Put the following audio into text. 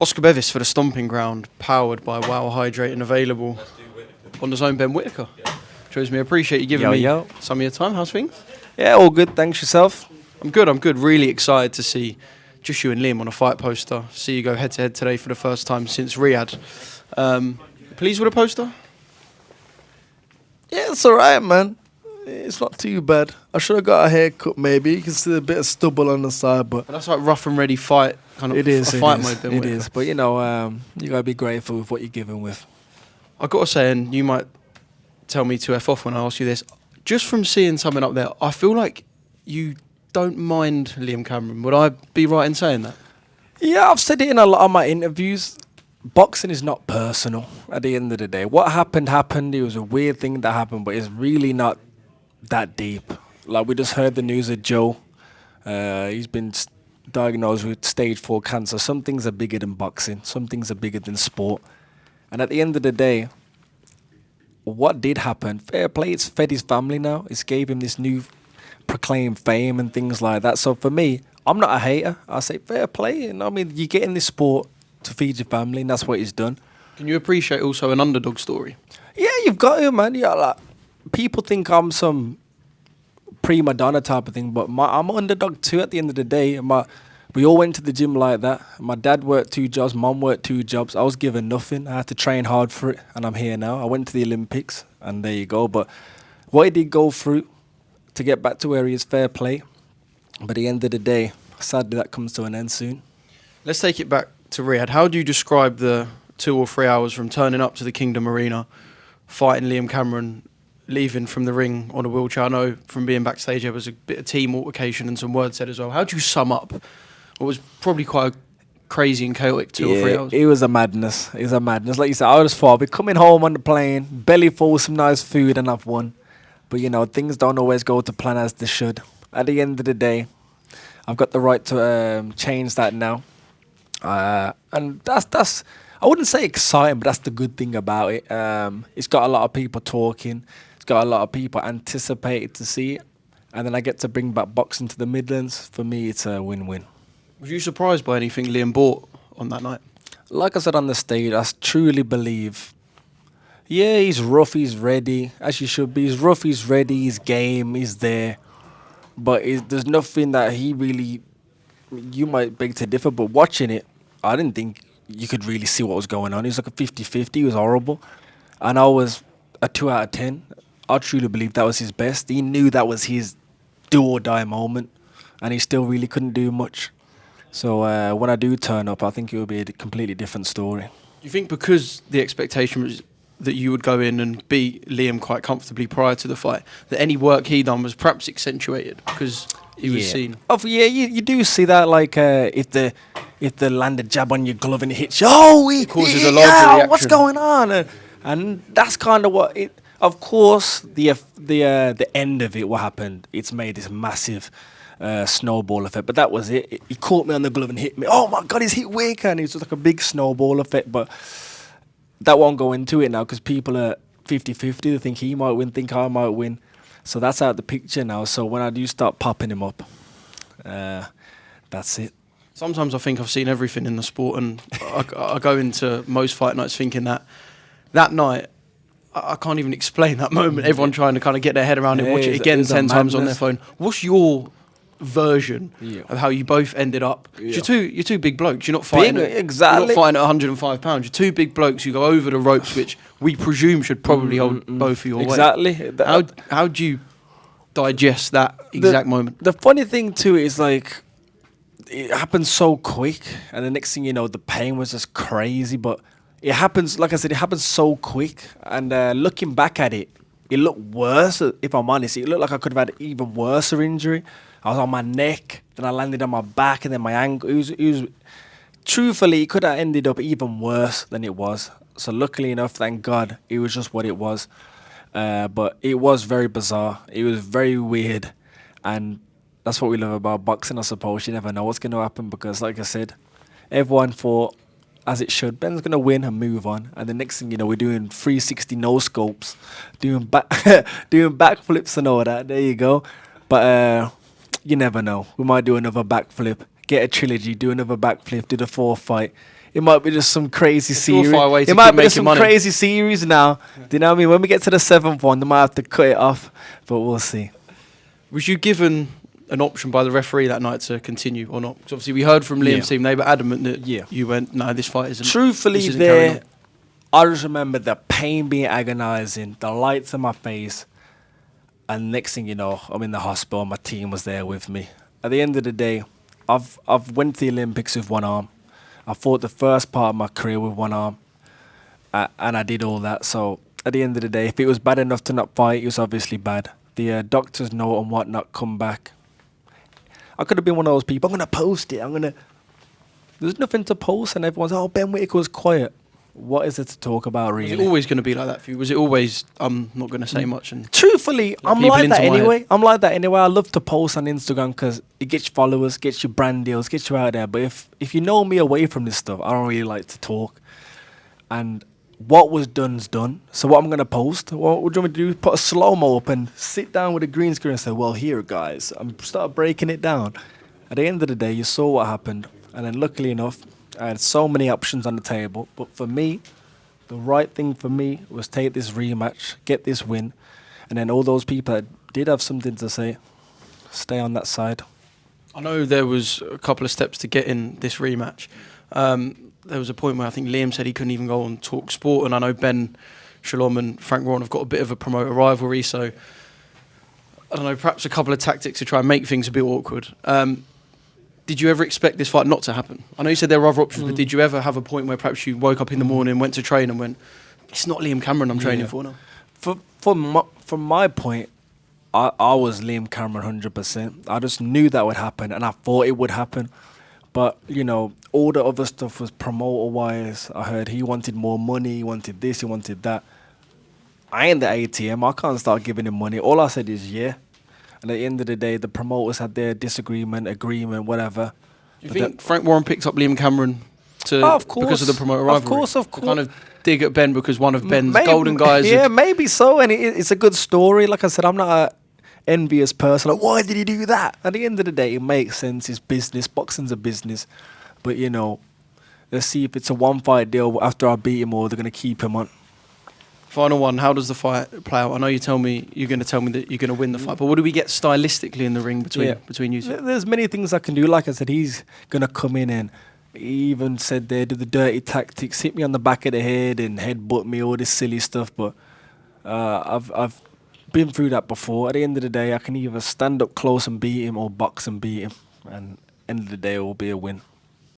Oscar Bevis for the Stomping Ground, powered by Wow Hydrate and available on the zone. Ben Whittaker. Shows me, appreciate you giving me some of your time. How's things? Yeah, all good. Thanks yourself. I'm good. Really excited to see just you and Liam on a fight poster. See you go head to head today for the first time since Riyadh. Pleased with the poster? Yeah, it's all right, man. It's not too bad. I should have got a haircut, maybe. You can see a bit of stubble on the side, but that's like rough and ready fight kind of. It is. Mode. It is. But you know, you gotta be grateful with what you're given with. I gotta say, and you might tell me to F off when I ask you this. Just from seeing something up there, I feel like you don't mind Liam Cameron. Would I be right in saying that? Yeah, I've said it in a lot of my interviews. Boxing is not personal at the end of the day. What happened. It was a weird thing that happened, but it's really not that deep. Like, we just heard the news of Joe. He's been diagnosed with stage 4 cancer. Some things are bigger than boxing. Some things are bigger than sport. And at the end of the day, what did happen, fair play, it's fed his family now. It's gave him this new proclaimed fame and things like that. So for me, I'm not a hater. I say fair play. And I mean, you get in this sport to feed your family, and that's what he's done. Can you appreciate also an underdog story? Yeah, you've got to, man. Yeah, like, people think I'm some prima donna type of thing, but I'm an underdog too at the end of the day. We all went to the gym like that. My dad worked 2 jobs, mum worked 2 jobs. I was given nothing. I had to train hard for it, and I'm here now. I went to the Olympics, and there you go. But what he did go through to get back to where he is, fair play. But at the end of the day, sadly, that comes to an end soon. Let's take it back to Riyadh. How do you describe the 2 or 3 hours from turning up to the Kingdom Arena, fighting Liam Cameron, leaving from the ring on a wheelchair? I know from being backstage there was a bit of team altercation and some words said as well. How do you sum up what was probably quite a crazy and chaotic 2 or 3 hours? It was a madness. It was a madness. Like you said, I just thought I'd be coming home on the plane, belly full of some nice food, and I've won. But, you know, things don't always go to plan as they should. At the end of the day, I've got the right to change that now. And that's I wouldn't say exciting, but that's the good thing about it. It's got a lot of people talking. It's got a lot of people anticipated to see it. And then I get to bring back boxing to the Midlands. For me, it's a win-win. Was you surprised by anything Liam bought on that night? Like I said on the stage, I truly believe, yeah, he's rough, he's ready, as you should be. He's rough, he's ready, he's game, he's there. But there's nothing that he really, you might beg to differ, but watching it, I didn't think you could really see what was going on. He was like a 50-50, he was horrible. And I was a 2 out of 10. I truly believe that was his best. He knew that was his do or die moment, and he still really couldn't do much. So when I do turn up, I think it will be a completely different story. Do you think because the expectation was that you would go in and beat Liam quite comfortably prior to the fight, that any work he done was perhaps accentuated because he was seen? You do see that, like if the landed jab on your glove and it hits you, it causes a larger reaction. What's going on? And that's kind of what it. Of course, the end of it, what happened, it's made this massive snowball effect. But that was it. He caught me on the glove and hit me. Oh my God, he's hit Whittaker, and it's just like a big snowball effect. But that won't go into it now because people are 50-50. They think he might win, think I might win. So that's out of the picture now. So when I do start popping him up, that's it. Sometimes I think I've seen everything in the sport, and I go into most fight nights thinking that night, I can't even explain that moment. Everyone trying to kind of get their head around it, watch it again 10 times on their phone. What's your version of how you both ended up? You're two big blokes. You're not fighting. Exactly. You're not fighting at 105 pounds. You're 2 big blokes. You go over the ropes, which we presume should probably hold both of your weight. Exactly. How do you digest that exact moment? The funny thing too is, like, it happened so quick, and the next thing you know, the pain was just crazy. But it happens, like I said, it happens so quick. And looking back at it, it looked worse. If I'm honest, it looked like I could have had an even worse injury. I was on my neck, then I landed on my back, and then my ankle. It was truthfully, it could have ended up even worse than it was. So luckily enough, thank God, it was just what it was. But it was very bizarre. It was very weird, and that's what we love about boxing, I suppose. You never know what's going to happen because, like I said, everyone thought, as it should, Ben's going to win and move on. And the next thing you know, we're doing 360 no-scopes, doing backflips and all that. There you go. But you never know. We might do another backflip, get a trilogy, do another backflip, do the 4th fight. It might be just some crazy series. surefire way to It might keep be just making some money. crazy series now. Do you know what I mean? When we get to the 7th one, they might have to cut it off, but we'll see. Was you given an option by the referee that night to continue or not? 'Cause obviously we heard from Liam's team, they were adamant that you went, no, this fight isn't. Truthfully, this isn't carrying on." I just remember the pain being agonizing, the lights in my face, and next thing you know, I'm in the hospital. My team was there with me. At the end of the day, I've went to the Olympics with one arm. I fought the first part of my career with one arm, and I did all that. So at the end of the day, if it was bad enough to not fight, it was obviously bad. The doctor's note and whatnot come back. I could have been one of those people. I'm gonna post it. There's nothing to post, and everyone's Ben Whittaker was quiet. What is it to talk about, really? Was it always going to be like that for you? Was it always, I'm not going to say much? And truthfully, I'm people like that into my anyway. head? I'm like that anyway. I love to post on Instagram because it gets you followers, gets you brand deals, gets you out there. But if you know me away from this stuff, I don't really like to talk. And what was done's done. So what I'm going to post, what do you want me to do? Put a slow-mo up and sit down with a green screen and say, well, here, guys. I'm start breaking it down. At the end of the day, you saw what happened. And then luckily enough, I had so many options on the table. But for me, the right thing for me was take this rematch, get this win. And then all those people that did have something to say, stay on that side. I know there was a couple of steps to get in this rematch. There was a point where I think Liam said he couldn't even go on Talk Sport, and I know Ben, Shalom and Frank Warren have got a bit of a promoter rivalry, so I don't know, perhaps a couple of tactics to try and make things a bit awkward. Did you ever expect this fight not to happen? I know you said there were other options, but did you ever have a point where perhaps you woke up in the morning, went to train and went, it's not Liam Cameron I'm training for now? From my point, I was Liam Cameron 100%. I just knew that would happen, and I thought it would happen. But, you know, all the other stuff was promoter-wise. I heard he wanted more money, he wanted this, he wanted that. I ain't the ATM. I can't start giving him money. All I said is yeah. And at the end of the day, the promoters had their disagreement, agreement, whatever. Do you think Frank Warren picked up Liam Cameron because of the promoter rivalry? Of course. Kind of dig at Ben because one of Ben's golden guys. Yeah, maybe so. And it's a good story. Like I said, I'm not an envious person. Like, why did he do that? At the end of the day, it makes sense. It's business. Boxing's a business. But, you know, let's see if it's a one-fight deal after I beat him or they're going to keep him on. Final one, how does the fight play out? I know you're going to tell me that you're going to win the fight, but what do we get stylistically in the ring between you two? There's many things I can do. Like I said, he's going to come in and he even said there, do the dirty tactics, hit me on the back of the head and headbutt me, all this silly stuff. But I've been through that before. At the end of the day, I can either stand up close and beat him or box and beat him. And end of the day, it will be a win.